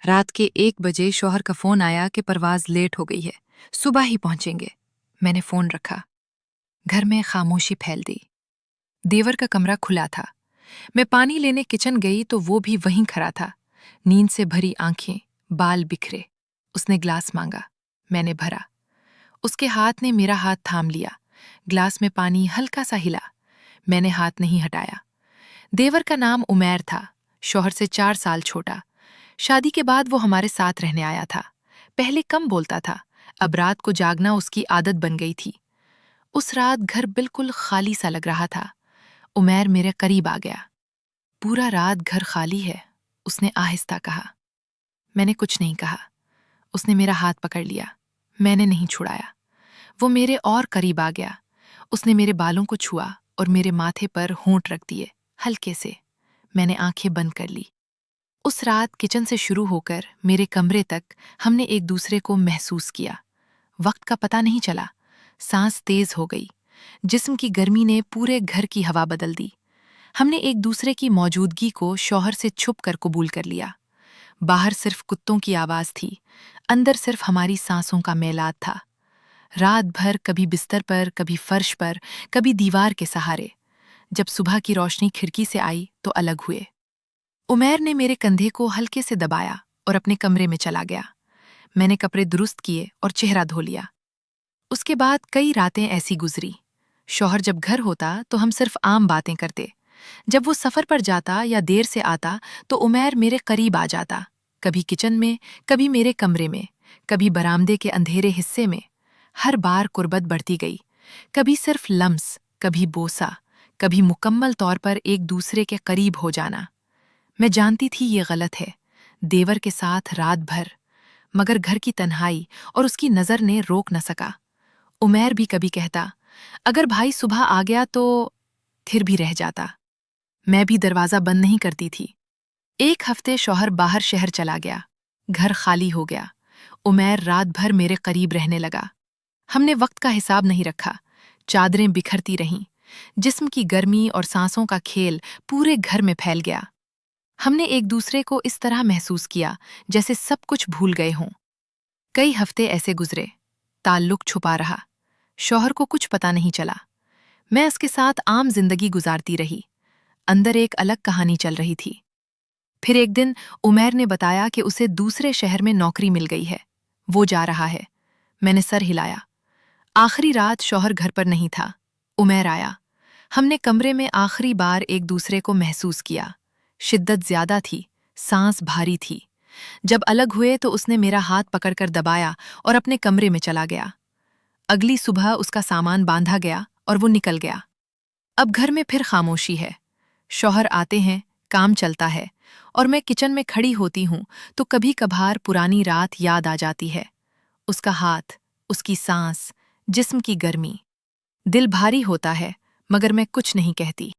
रात के 1 बजे शौहर का फोन आया कि परवाज लेट हो गई है, सुबह ही पहुंचेंगे। मैंने फोन रखा। घर में खामोशी फैल दी। देवर का कमरा खुला था। मैं पानी लेने किचन गई तो वो भी वहीं खड़ा था, नींद से भरी आंखें, बाल बिखरे। उसने ग्लास मांगा। मैंने भरा। उसके हाथ ने मेरा हाथ थाम लिया। ग्लास में पानी हल्का सा हिला। मैंने हाथ नहीं हटाया। देवर का नाम उमैर था, शौहर से 4 साल छोटा। शादी के बाद वो हमारे साथ रहने आया था। पहले कम बोलता था, अब रात को जागना उसकी आदत बन गई थी। उस रात घर बिल्कुल खाली सा लग रहा था। उमैर मेरे करीब आ गया। पूरा रात घर खाली है, उसने आहिस्ता कहा। मैंने कुछ नहीं कहा। उसने मेरा हाथ पकड़ लिया। मैंने नहीं छुड़ाया। वो मेरे और करीब आ गया। उसने मेरे बालों को छुआ और मेरे माथे पर होंठ रख दिए, हल्के से। मैंने आंखें बंद कर ली। उस रात किचन से शुरू होकर मेरे कमरे तक हमने एक दूसरे को महसूस किया। वक्त का पता नहीं चला। सांस तेज हो गई। जिस्म की गर्मी ने पूरे घर की हवा बदल दी। हमने एक दूसरे की मौजूदगी को शौहर से छुप कर कबूल कर लिया। बाहर सिर्फ कुत्तों की आवाज थी, अंदर सिर्फ हमारी सांसों का मेलाद था। रात भर कभी बिस्तर पर, कभी फर्श पर, कभी दीवार के सहारे। जब सुबह की रोशनी खिड़की से आई तो अलग हुए। उमैर ने मेरे कंधे को हल्के से दबाया और अपने कमरे में चला गया। मैंने कपड़े दुरुस्त किए और चेहरा धो लिया। उसके बाद कई रातें ऐसी गुजरी। शौहर जब घर होता तो हम सिर्फ आम बातें करते। जब वो सफर पर जाता या देर से आता तो उमैर मेरे करीब आ जाता, कभी किचन में, कभी मेरे कमरे में, कभी बरामदे के अंधेरे हिस्से में। हर बार कुर्बत बढ़ती गई। कभी सिर्फ लम्स, कभी बोसा, कभी मुकम्मल तौर पर एक दूसरे के करीब हो जाना। मैं जानती थी ये गलत है, देवर के साथ रात भर, मगर घर की तन्हाई और उसकी नज़र ने रोक न सका। उमैर भी कभी कहता, अगर भाई सुबह आ गया तो फिर भी रह जाता। मैं भी दरवाज़ा बंद नहीं करती थी। एक हफ्ते शौहर बाहर शहर चला गया। घर खाली हो गया। उमैर रात भर मेरे करीब रहने लगा। हमने वक्त का हिसाब नहीं रखा। चादरें बिखरती रहीं। जिस्म की गर्मी और सांसों का खेल पूरे घर में फैल गया। हमने एक दूसरे को इस तरह महसूस किया जैसे सब कुछ भूल गए हों। कई हफ्ते ऐसे गुजरे। ताल्लुक छुपा रहा। शौहर को कुछ पता नहीं चला। मैं उसके साथ आम जिंदगी गुजारती रही। अंदर एक अलग कहानी चल रही थी। फिर एक दिन उमैर ने बताया कि उसे दूसरे शहर में नौकरी मिल गई है। वो जा रहा है। मैंने सर हिलाया। आखिरी रात शौहर घर पर नहीं था। उमैर आया। हमने कमरे में आखिरी बार एक दूसरे को महसूस किया। शिद्दत ज्यादा थी, सांस भारी थी। जब अलग हुए तो उसने मेरा हाथ पकड़कर दबाया और अपने कमरे में चला गया। अगली सुबह उसका सामान बांधा गया और वो निकल गया। अब घर में फिर खामोशी है। शौहर आते हैं, काम चलता है, और मैं किचन में खड़ी होती हूँ तो कभी कभार पुरानी रात याद आ जाती है। उसका हाथ, उसकी सांस, जिस्म की गर्मी। दिल भारी होता है, मगर मैं कुछ नहीं कहती।